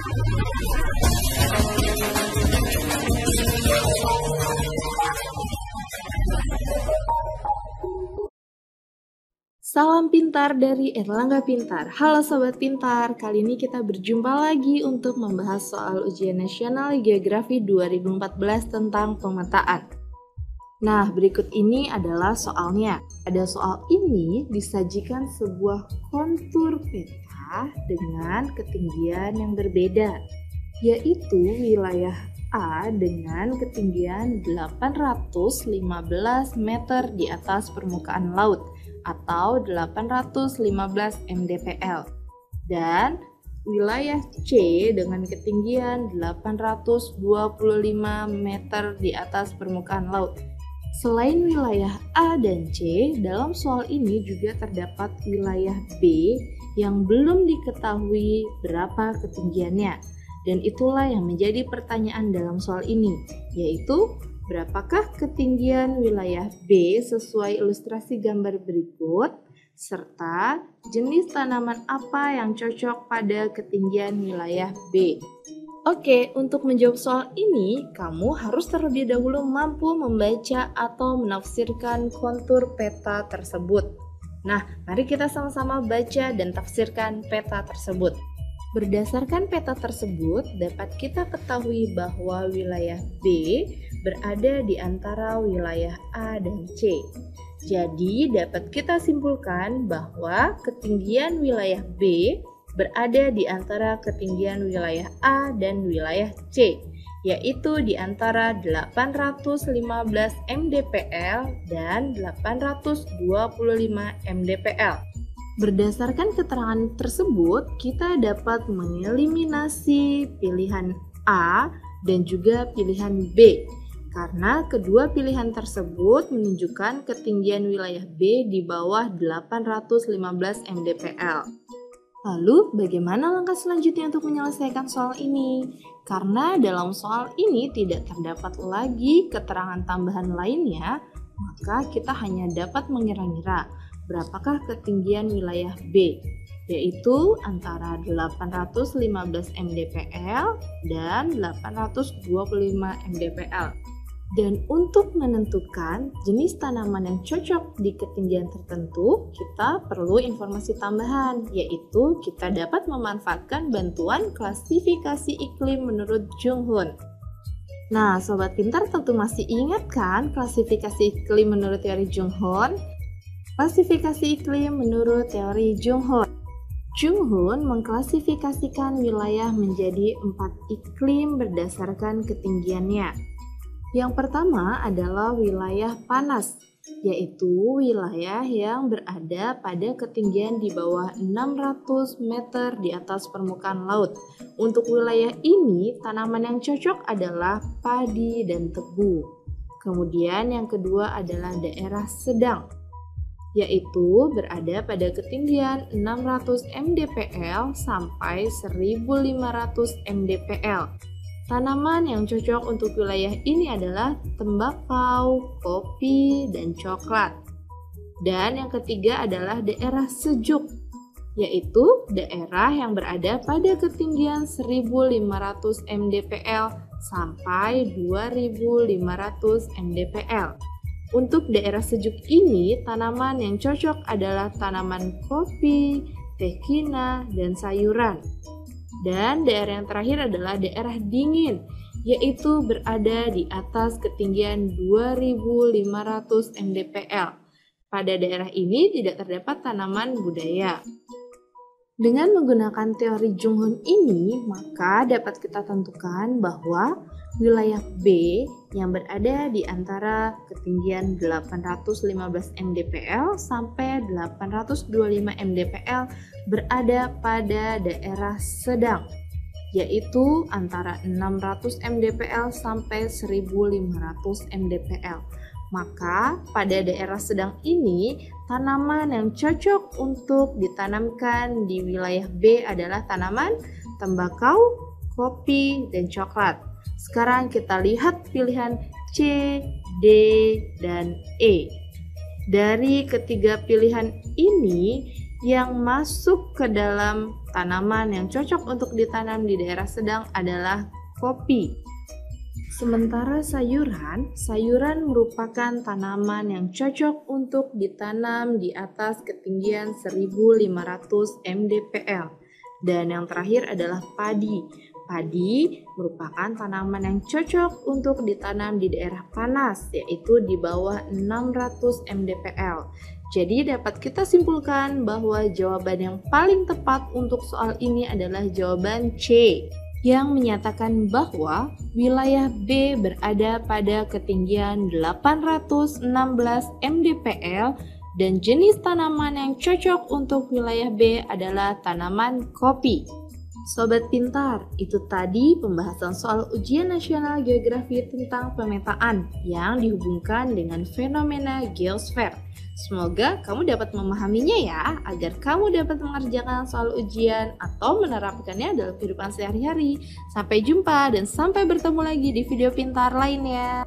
Salam pintar dari Erlangga Pintar. Halo Sobat Pintar, kali ini kita berjumpa lagi untuk membahas soal ujian nasional Geografi 2014 tentang pemetaan. Nah, berikut ini adalah soalnya. Pada soal ini disajikan sebuah kontur peta dengan ketinggian yang berbeda, yaitu wilayah A dengan ketinggian 815 meter di atas permukaan laut atau 815 mdpl, dan wilayah C dengan ketinggian 825 meter di atas permukaan laut. Selain wilayah A dan C, dalam soal ini juga terdapat wilayah B yang belum diketahui berapa ketinggiannya, dan itulah yang menjadi pertanyaan dalam soal ini, yaitu berapakah ketinggian wilayah B sesuai ilustrasi gambar berikut, serta jenis tanaman apa yang cocok pada ketinggian wilayah B. Oke, untuk menjawab soal ini, kamu harus terlebih dahulu mampu membaca atau menafsirkan kontur peta tersebut. Nah, mari kita sama-sama baca dan tafsirkan peta tersebut. Berdasarkan peta tersebut, dapat kita ketahui bahwa wilayah B berada di antara wilayah A dan C. Jadi, dapat kita simpulkan bahwa ketinggian wilayah B berada di antara ketinggian wilayah A dan wilayah C, yaitu di antara 815 mdpl dan 825 mdpl. Berdasarkan keterangan tersebut, kita dapat mengeliminasi pilihan A dan juga pilihan B, karena kedua pilihan tersebut menunjukkan ketinggian wilayah B di bawah 815 mdpl. Lalu, bagaimana langkah selanjutnya untuk menyelesaikan soal ini? Karena dalam soal ini tidak terdapat lagi keterangan tambahan lainnya, maka kita hanya dapat mengira-ngira berapakah ketinggian wilayah B, yaitu antara 815 mdpl dan 825 mdpl. Dan untuk menentukan jenis tanaman yang cocok di ketinggian tertentu, kita perlu informasi tambahan, yaitu kita dapat memanfaatkan bantuan klasifikasi iklim menurut Jung Hoon. Nah, Sobat Pintar tentu masih ingat kan klasifikasi iklim menurut teori Jung Hoon? Klasifikasi iklim menurut teori Jung Hoon. Jung Hoon mengklasifikasikan wilayah menjadi 4 iklim berdasarkan ketinggiannya. Yang pertama adalah wilayah panas, yaitu wilayah yang berada pada ketinggian di bawah 600 meter di atas permukaan laut. Untuk wilayah ini, tanaman yang cocok adalah padi dan tebu. Kemudian yang kedua adalah daerah sedang, yaitu berada pada ketinggian 600 mdpl sampai 1500 mdpl. Tanaman yang cocok untuk wilayah ini adalah tembakau, kopi, dan coklat. Dan yang ketiga adalah daerah sejuk, yaitu daerah yang berada pada ketinggian 1500 mdpl sampai 2500 mdpl. Untuk daerah sejuk ini, tanaman yang cocok adalah tanaman kopi, teh kina, dan sayuran. Dan daerah yang terakhir adalah daerah dingin, yaitu berada di atas ketinggian 2500 mdpl. Pada daerah ini tidak terdapat tanaman budaya. Dengan menggunakan teori Jung Hoon ini, maka dapat kita tentukan bahwa wilayah B yang berada di antara ketinggian 815 mdpl sampai 825 mdpl berada pada daerah sedang, yaitu antara 600 mdpl sampai 1500 mdpl. Maka pada daerah sedang ini, tanaman yang cocok untuk ditanamkan di wilayah B adalah tanaman tembakau, kopi, dan coklat. Sekarang kita lihat pilihan C, D, dan E. Dari ketiga pilihan ini, Yang masuk ke dalam tanaman yang cocok untuk ditanam di daerah sedang adalah kopi. Sementara sayuran merupakan tanaman yang cocok untuk ditanam di atas ketinggian 1500 mdpl. Dan yang terakhir adalah padi. Padi merupakan tanaman yang cocok untuk ditanam di daerah panas, yaitu di bawah 600 mdpl. Jadi dapat kita simpulkan bahwa jawaban yang paling tepat untuk soal ini adalah jawaban C, yang menyatakan bahwa wilayah B berada pada ketinggian 816 mdpl dan jenis tanaman yang cocok untuk wilayah B adalah tanaman kopi. Sobat Pintar, itu tadi pembahasan soal ujian nasional geografi tentang pemetaan yang dihubungkan dengan fenomena geosfer. Semoga kamu dapat memahaminya ya, agar kamu dapat mengerjakan soal ujian atau menerapkannya dalam kehidupan sehari-hari. Sampai jumpa dan sampai bertemu lagi di video pintar lainnya.